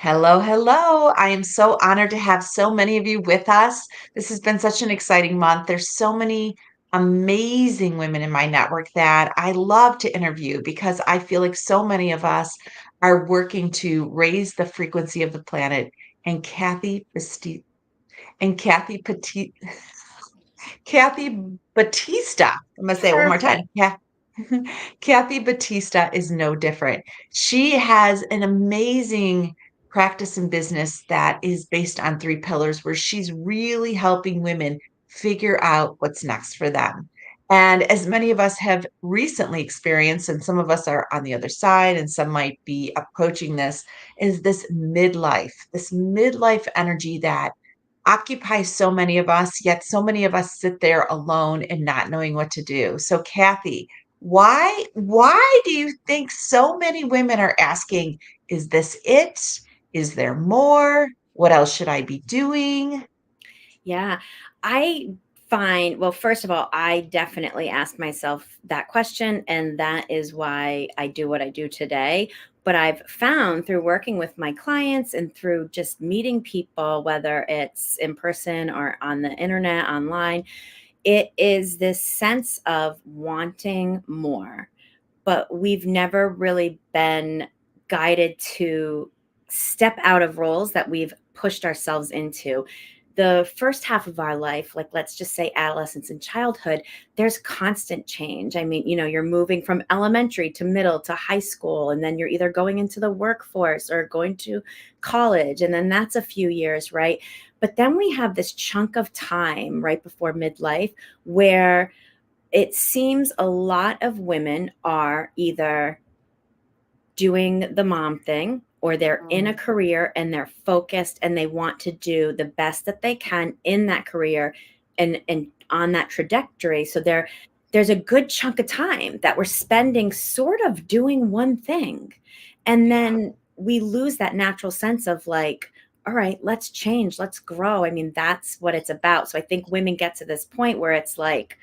Hello, hello. I am so honored to have so many of you with us. This has been such an exciting month. There's so many amazing women in my network that I love to interview because I feel like so many of us are working to raise the frequency of the planet. And Kathy Batista. I'm gonna say it one more Perfect. time. Yeah. Kathy Batista is no different. She has an amazing practice in business that is based on three pillars where she's really helping women figure out what's next for them. And as many of us have recently experienced, and some of us are on the other side, and some might be approaching this, is this midlife energy that occupies so many of us, yet so many of us sit there alone and not knowing what to do. So, Kathy, why do you think so many women are asking, is this it? Is there more? What else should I be doing? Yeah. I well, first of all, I definitely ask myself that question. And that is why I do what I do today. But I've found through working with my clients and through just meeting people, whether it's in person or on the internet, online, it is this sense of wanting more. But we've never really been guided to step out of roles that we've pushed ourselves into. The first half of our life, like let's just say adolescence and childhood, there's constant change. I mean, you're moving from elementary to middle to high school, and then you're either going into the workforce or going to college, and then that's a few years, right? But then we have this chunk of time right before midlife where it seems a lot of women are either doing the mom thing or they're in a Mm, career and they're focused and they want to do the best that they can in that career and on that trajectory. So there's a good chunk of time that we're spending sort of doing one thing. And yeah. then we lose that natural sense of like, all right, let's change, let's grow. I mean, that's what it's about. So I think women get to this point where it's like,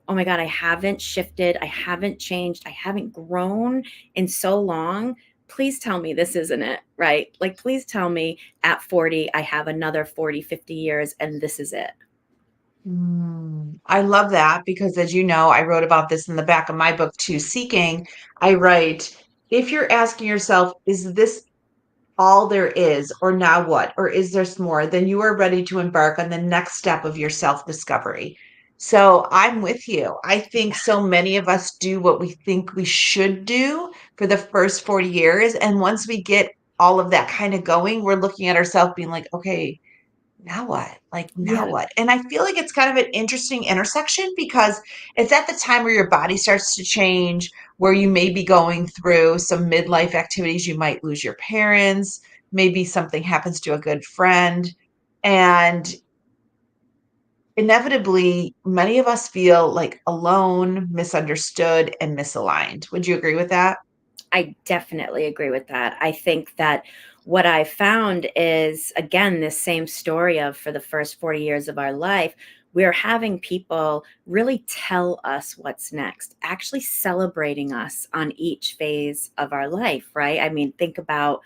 oh my God, I haven't shifted. I haven't changed. I haven't grown in so long. Please tell me this isn't it, right? Like, please tell me at 40, I have another 40, 50 years and this is it. I love that because, as you know, I wrote about this in the back of my book too, Seeking. I write, if you're asking yourself, is this all there is, or now what, or is there more, then you are ready to embark on the next step of your self discovery. So I'm with you. I think so many of us do what we think we should do for the first 40 years. And once we get all of that kind of going, we're looking at ourselves being like, okay, now what? Like, now Yeah. what? And I feel like it's kind of an interesting intersection because it's at the time where your body starts to change, where you may be going through some midlife activities. You might lose your parents, maybe something happens to a good friend. And inevitably, many of us feel like alone, misunderstood, and misaligned. Would you agree with that? I definitely agree with that. I think that what I found is, again, this same story of for the first 40 years of our life, we're having people really tell us what's next, actually celebrating us on each phase of our life, right? I mean, think about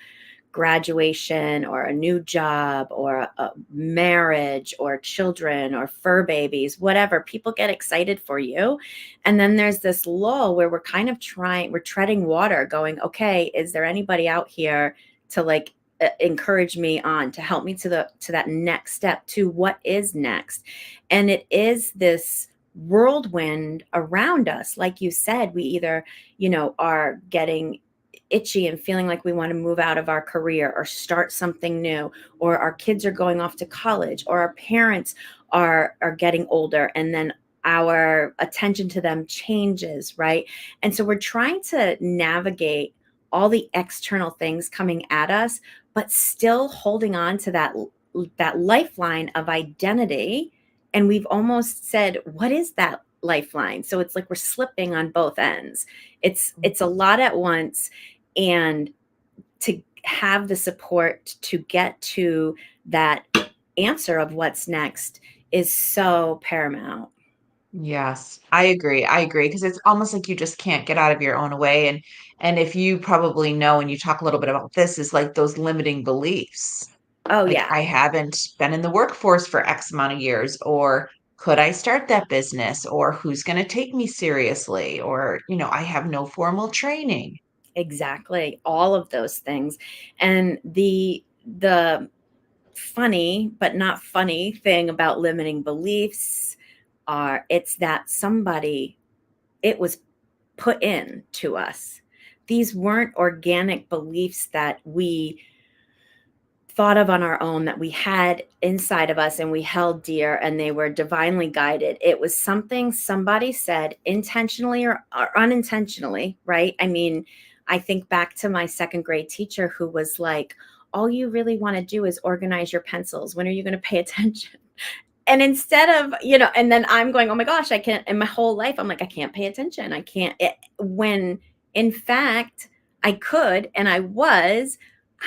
graduation or a new job or a marriage or children or fur babies, whatever. People get excited for you. And then there's this lull where we're treading water, going, okay, is there anybody out here to like encourage me on, to help me to that next step, to what is next? And it is this whirlwind around us. Like you said, we either, are getting itchy and feeling like we want to move out of our career or start something new, or our kids are going off to college, or our parents are getting older, and then our attention to them changes, right? And so we're trying to navigate all the external things coming at us, but still holding on to that lifeline of identity. And we've almost said, what is that lifeline? So it's like we're slipping on both ends. It's a lot at once, and to have the support to get to that answer of what's next is so paramount. Yes, I agree. I agree because it's almost like you just can't get out of your own way. And if you probably know, and you talk a little bit about this, is like those limiting beliefs. Oh, Like, yeah. I haven't been in the workforce for X amount of years, or could I start that business, or who's going to take me seriously, or, I have no formal training. Exactly. All of those things. And the funny but not funny thing about limiting beliefs are it's that somebody it was put in to us. These weren't organic beliefs that we thought of on our own, that we had inside of us and we held dear, and they were divinely guided. It was something somebody said intentionally or unintentionally, right? I mean, I think back to my second grade teacher who was like, all you really want to do is organize your pencils. When are you going to pay attention? And instead of, and then I'm going, oh my gosh, I can't, in my whole life, I'm like, I can't pay attention. I can't, when in fact, I could, and I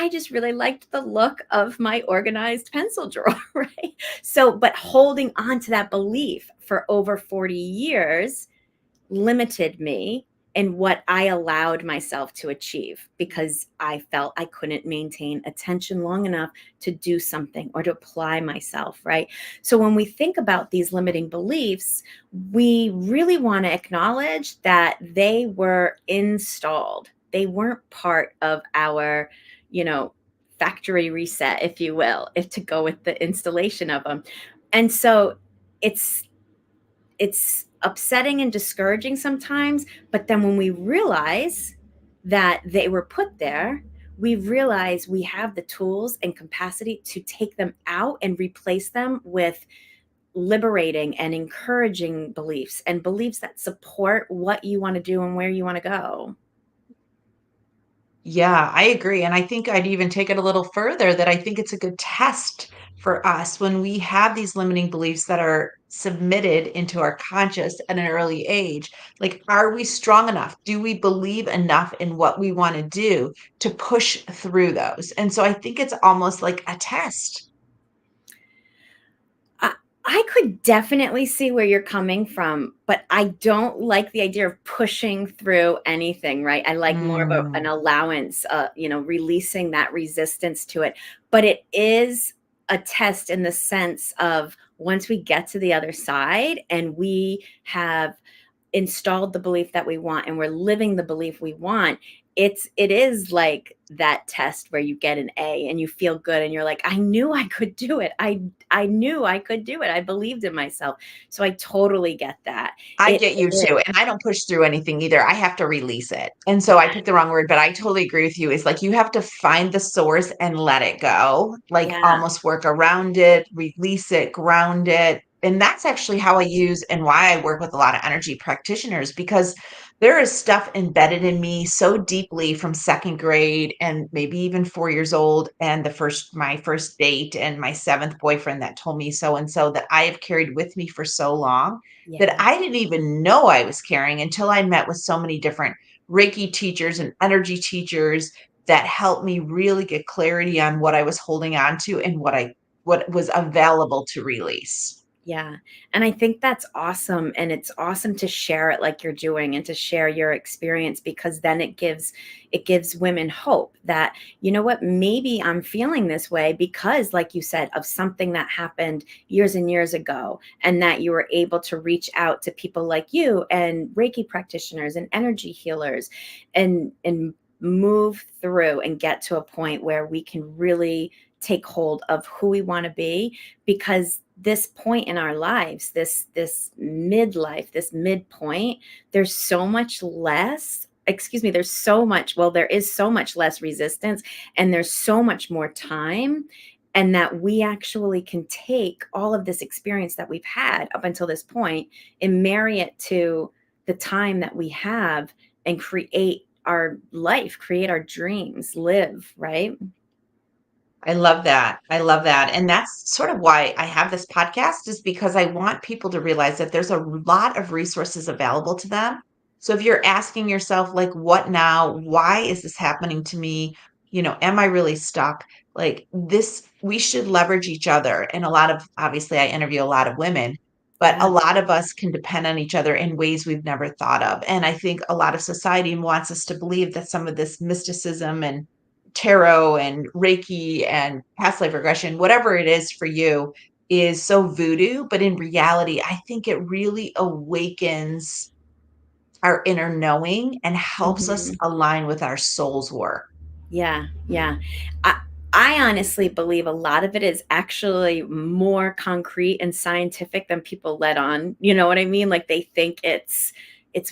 just really liked the look of my organized pencil drawer, right? So, but holding on to that belief for over 40 years limited me in what I allowed myself to achieve because I felt I couldn't maintain attention long enough to do something or to apply myself, right? So when we think about these limiting beliefs, we really want to acknowledge that they were installed. They weren't part of our, you know, factory reset, if you will, if to go with the installation of them. And so it's it's upsetting and discouraging sometimes, but then when we realize that they were put there, we realize we have the tools and capacity to take them out and replace them with liberating and encouraging beliefs and beliefs that support what you want to do and where you want to go. Yeah, I agree. And I think I'd even take it a little further that I think it's a good test for us when we have these limiting beliefs that are submitted into our conscious at an early age. Like, are we strong enough? Do we believe enough in what we want to do to push through those? And so I think it's almost like a test. I I could definitely see where you're coming from, but I don't like the idea of pushing through anything, right? I like more of an Mm. allowance, releasing that resistance to it. But it is a test in the sense of once we get to the other side and we have installed the belief that we want and we're living the belief we want, it is like that test where you get an A and you feel good and you're like, I knew I could do it. I knew I could do it. I believed in myself. So I totally get that. I It get you is. too, and I don't push through anything either. I have to release it. And so I picked the wrong word, but I totally agree with you. It's like you have to find the source and let it go, like Yeah. almost work around it, release it, ground it. And that's actually how I use and why I work with a lot of energy practitioners because there is stuff embedded in me so deeply from second grade and maybe even 4 years old and my first date and my seventh boyfriend that told me so and so that I have carried with me for so long that Yeah. I didn't even know I was carrying until I met with so many different Reiki teachers and energy teachers that helped me really get clarity on what I was holding on to and what was available to release. Yeah. And I think that's awesome. And it's awesome to share it like you're doing and to share your experience because then it gives women hope that, you know what, maybe I'm feeling this way because, like you said, of something that happened years and years ago, and that you were able to reach out to people like you and Reiki practitioners and energy healers and move through and get to a point where we can really take hold of who we want to be because this point in our lives, this midlife, this midpoint, there's so much less, excuse me, there's so much, well, there is so much less resistance and there's so much more time, and that we actually can take all of this experience that we've had up until this point and marry it to the time that we have and create our life, create our dreams, live, right? I love that. I love that. And that's sort of why I have this podcast is because I want people to realize that there's a lot of resources available to them. So if you're asking yourself like what now? Why is this happening to me? Am I really stuck? Like this we should leverage each other. And a lot of obviously I interview a lot of women but a Yeah. lot of us can depend on each other in ways we've never thought of. And I think a lot of society wants us to believe that some of this mysticism and tarot and Reiki and past life regression, whatever it is for you, is so voodoo. But in reality, I think it really awakens our inner knowing and helps us Mhm. align with our soul's work. Yeah, yeah. I I honestly believe a lot of it is actually more concrete and scientific than people let on. You know what I mean? Like they think it's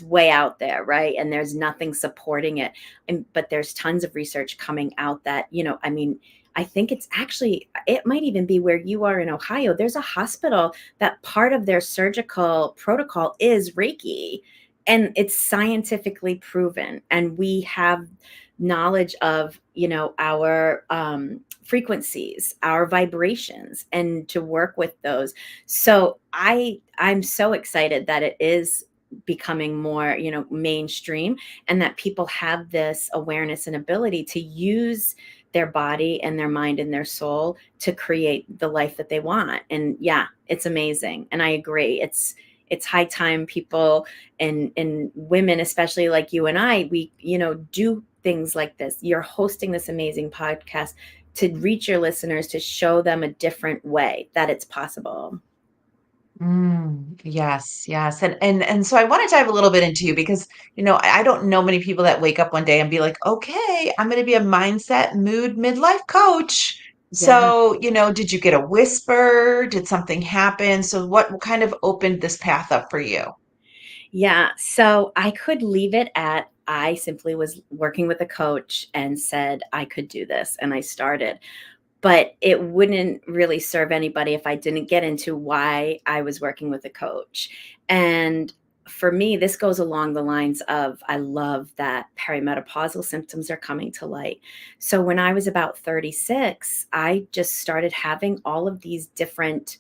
way out there, right? And there's nothing supporting it. And but there's tons of research coming out that, I mean, I think it's actually it might even be where you are in Ohio. There's a hospital that part of their surgical protocol is Reiki, and it's scientifically proven, and we have knowledge of our frequencies, our vibrations, and to work with those. So I'm so excited that it is becoming more mainstream, and that people have this awareness and ability to use their body and their mind and their soul to create the life that they want. And yeah, it's amazing, and I agree, it's high time people and women, especially like you and I, we do things like this. You're hosting this amazing podcast to reach your listeners, to show them a different way that it's possible. Yes, yes. And so I want to dive a little bit into you because, I don't know many people that wake up one day and be like, okay, I'm going to be a mindset mood midlife coach. Yeah. So, did you get a whisper? Did something happen? So what kind of opened this path up for you? Yeah. So I could leave it at I simply was working with a coach and said I could do this. And I started. But it wouldn't really serve anybody if I didn't get into why I was working with a coach. And for me, this goes along the lines of I love that perimenopausal symptoms are coming to light. So when I was about 36, I just started having all of these different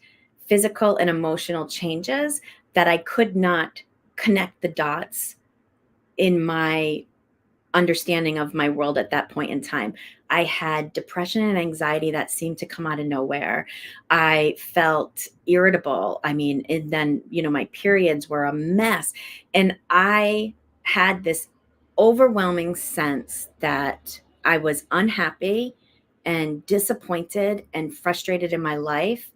physical and emotional changes that I could not connect the dots in my understanding of my world at that point in time. I had depression and anxiety that seemed to come out of nowhere. I felt irritable. I mean, and then, my periods were a mess. And I had this overwhelming sense that I was unhappy and disappointed and frustrated in my life,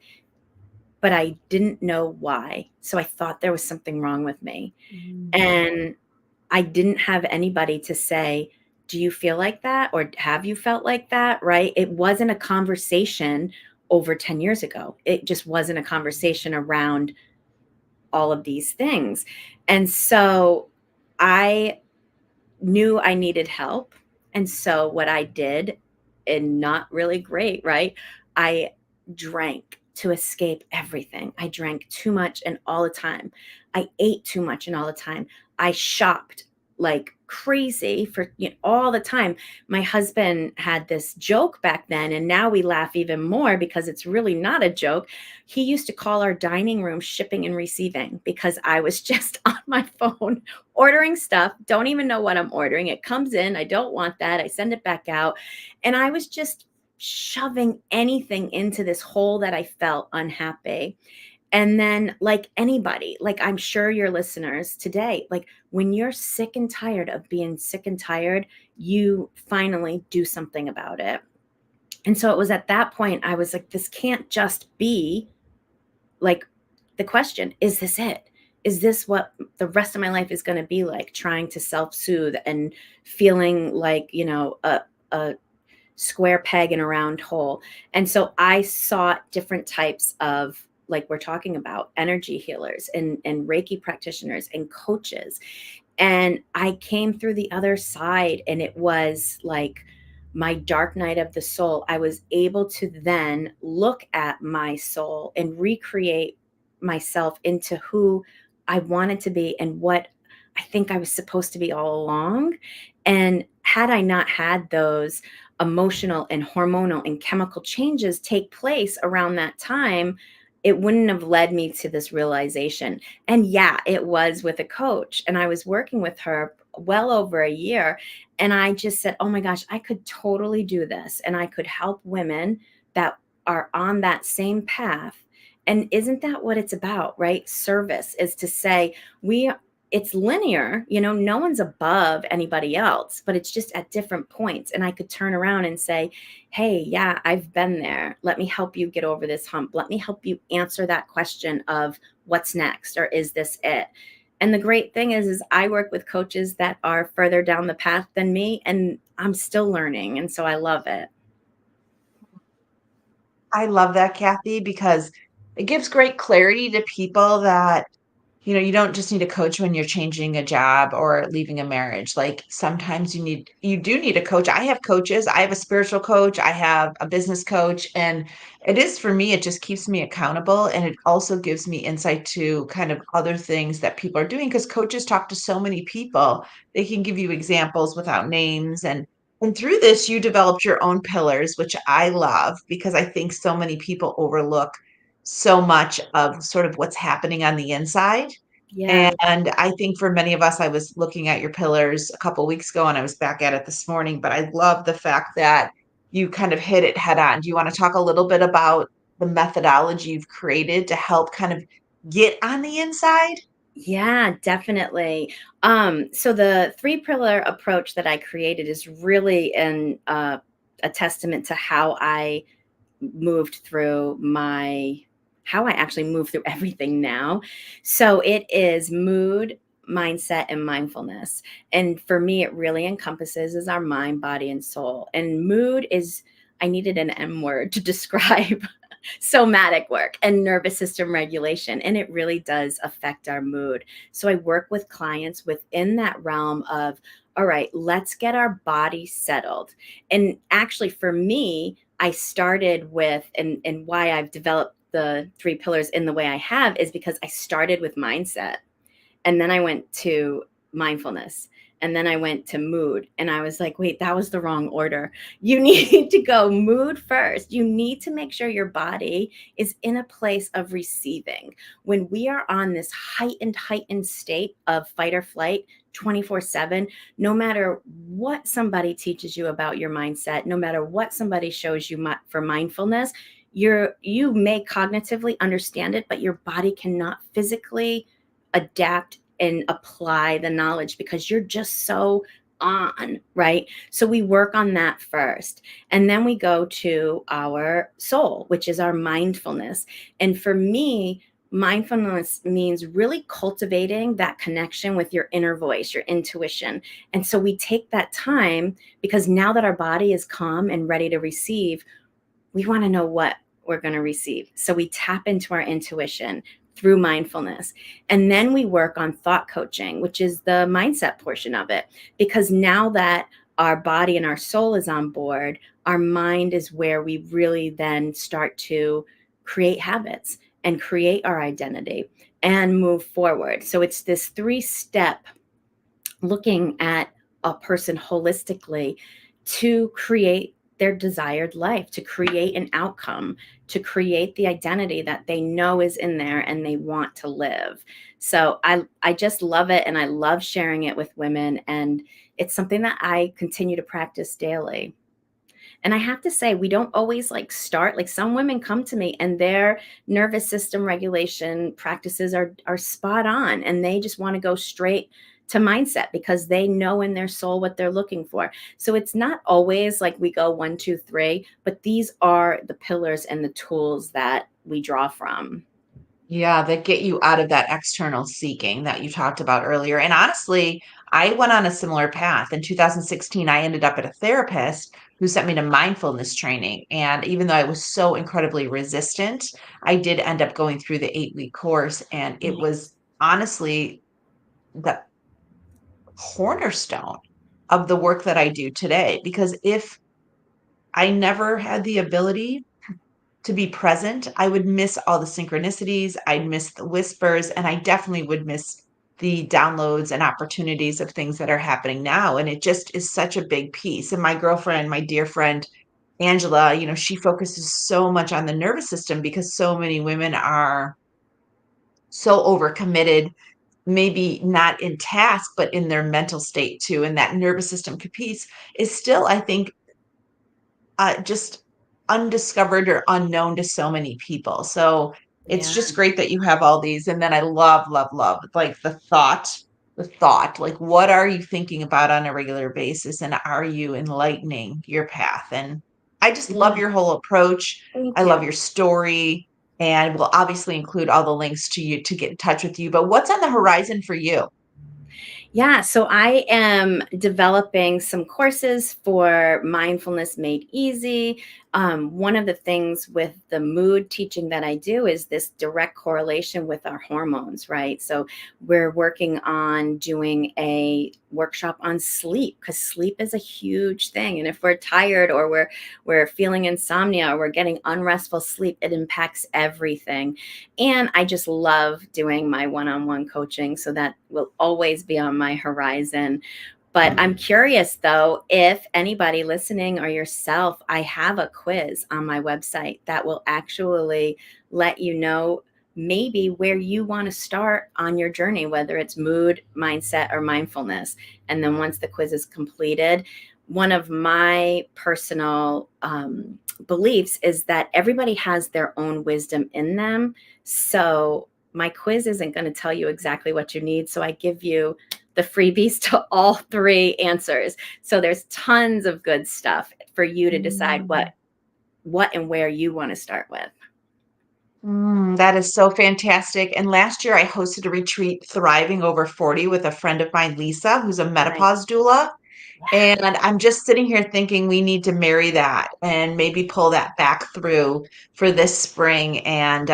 but I didn't know why. So I thought there was something wrong with me. Mm. And I didn't have anybody to say, "Do you feel like that?" or "Have you felt like that?" Right? It wasn't a conversation over 10 years ago. It just wasn't a conversation around all of these things. And so I knew I needed help. And so what I did, and not really great, right? I drank to escape everything. I drank too much and all the time. I ate too much and all the time. I shopped like crazy for all the time. My husband had this joke back then, and now we laugh even more because it's really not a joke. He used to call our dining room shipping and receiving because I was just on my phone ordering stuff, don't even know what I'm ordering. It comes in, I don't want that. I send it back out. And I was just shoving anything into this hole that I felt unhappy. And then, like anybody, like I'm sure your listeners today, like when you're sick and tired of being sick and tired, you finally do something about it. And so it was at that point I was like, this can't just be like the question, is this it? Is this what the rest of my life is going to be like, trying to self-soothe and feeling like, a square peg in a round hole? And so I sought different types of, like we're talking about, energy healers and Reiki practitioners and coaches. And I came through the other side, and it was like my dark night of the soul. I was able to then look at my soul and recreate myself into who I wanted to be and what I think I was supposed to be all along. And had I not had those emotional and hormonal and chemical changes take place around that time, it wouldn't have led me to this realization. And yeah, it was with a coach, and I was working with her well over a year. And I just said, oh my gosh, I could totally do this. And I could help women that are on that same path And isn't that what it's about, right? Service is to say, it's linear, no one's above anybody else, but it's just at different points. And I could turn around and say, hey, yeah, I've been there. Let me help you get over this hump. Let me help you answer that question of what's next, or is this it? And the great thing is I work with coaches that are further down the path than me, and I'm still learning. And so I love it. I love that, Kathy, because it gives great clarity to people that you don't just need a coach when you're changing a job or leaving a marriage. Like sometimes you do need a coach. I have coaches. I have a spiritual coach. I have a business coach. And it is for me, it just keeps me accountable. And it also gives me insight to kind of other things that people are doing because coaches talk to so many people. They can give you examples without names. And through this, you developed your own pillars, which I love because I think so many people overlook so much of sort of what's happening on the inside. Yeah. And I think for many of us, I was looking at your pillars a couple weeks ago and I was back at it this morning, but I love the fact that you kind of hit it head on. Do you want to talk a little bit about the methodology you've created to help kind of get on the inside? Yeah, definitely. So the three pillar approach that I created is really a testament to moved through my how I actually move through everything now. So it is mood, mindset, and mindfulness. And for me, it really encompasses is our mind, body, and soul. And mood is, I needed an M word to describe somatic work and nervous system regulation. And it really does affect our mood. So I work with clients within that realm of, all right, let's get our body settled. And actually, for me, I started with, and why I've developed the three pillars in the way I have is because I started with mindset, and then I went to mindfulness, and then I went to mood. And I was like, wait, that was the wrong order. You need to go mood first. You need to make sure your body is in a place of receiving. When we are on this heightened state of fight or flight 24/7, no matter what somebody teaches you about your mindset, no matter what somebody shows you for mindfulness, you may cognitively understand it, but your body cannot physically adapt and apply the knowledge because you're just so on, right? So we work on that first. And then we go to our soul, which is our mindfulness. And for me, mindfulness means really cultivating that connection with your inner voice, your intuition. And so we take that time because now that our body is calm and ready to receive, we want to know what we're going to receive. So we tap into our intuition through mindfulness. And then we work on thought coaching, which is the mindset portion of it. Because now that our body and our soul is on board, our mind is where we really then start to create habits and create our identity and move forward. So it's this 3-step looking at a person holistically to create their desired life, to create an outcome, to create the identity that they know is in there and they want to live. So I just love it, and I love sharing it with women, and it's something that I continue to practice daily. And I have to say, we don't always start, like some women come to me and their nervous system regulation practices are spot on, and they just want to go straight to mindset because they know in their soul what they're looking for. So it's not always like we go 1, 2, 3, but these are the pillars and the tools that we draw from. Yeah, that get you out of that external seeking that you talked about earlier. And honestly, I went on a similar path. In 2016, I ended up at a therapist who sent me to mindfulness training. And even though I was so incredibly resistant, I did end up going through the 8-week course. And it was honestly the cornerstone of the work that I do today. Because if I never had the ability to be present, I would miss all the synchronicities, I'd miss the whispers, and I definitely would miss the downloads and opportunities of things that are happening now. And it just is such a big piece. And my girlfriend, my dear friend, Angela, she focuses so much on the nervous system because so many women are so overcommitted, maybe not in task, but in their mental state too. And that nervous system piece is still, I think, just undiscovered or unknown to so many people. So it's Yeah. just great that you have all these. And then I love like the thought, like what are you thinking about on a regular basis? And are you enlightening your path? And I just love Yeah. your whole approach. I Thank love you. your story. And we'll obviously include all the links to you to get in touch with you. But what's on the horizon for you? Yeah, so I am developing some courses for mindfulness made easy. One of the things with the mood teaching that I do is this direct correlation with our hormones, right? So we're working on doing a workshop on sleep because sleep is a huge thing. And if we're tired or we're feeling insomnia or we're getting unrestful sleep, it impacts everything. And I just love doing my one on one coaching. So that will always be on my horizon. But I'm curious though, if anybody listening or yourself, I have a quiz on my website that will actually let you know maybe where you want to start on your journey, whether it's mood, mindset, or mindfulness. And then once the quiz is completed, one of my personal beliefs is that everybody has their own wisdom in them. So my quiz isn't going to tell you exactly what you need. So I give you the freebies to all three answers. So there's tons of good stuff for you to decide Mm. what and where you want to start with. That is so fantastic. And last year I hosted a retreat, Thriving Over 40, with a friend of mine, Lisa, who's a Right. menopause doula. Yeah. And I'm just sitting here thinking we need to marry that and maybe pull that back through for this spring and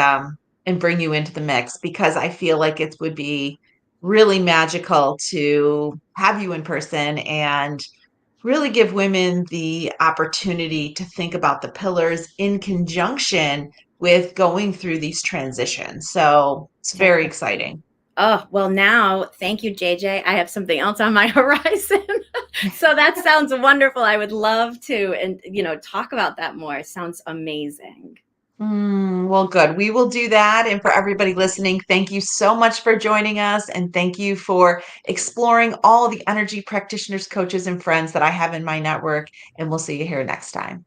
bring you into the mix because I feel like it would be really magical to have you in person and really give women the opportunity to think about the pillars in conjunction with going through these transitions. So it's very Definitely. exciting. Oh, well, now, thank you, JJ. I have something else on my horizon. So that sounds wonderful. I would love to and talk about that more. Sounds amazing. Well, good. We will do that. And for everybody listening, thank you so much for joining us. And thank you for exploring all the energy practitioners, coaches, and friends that I have in my network. And we'll see you here next time.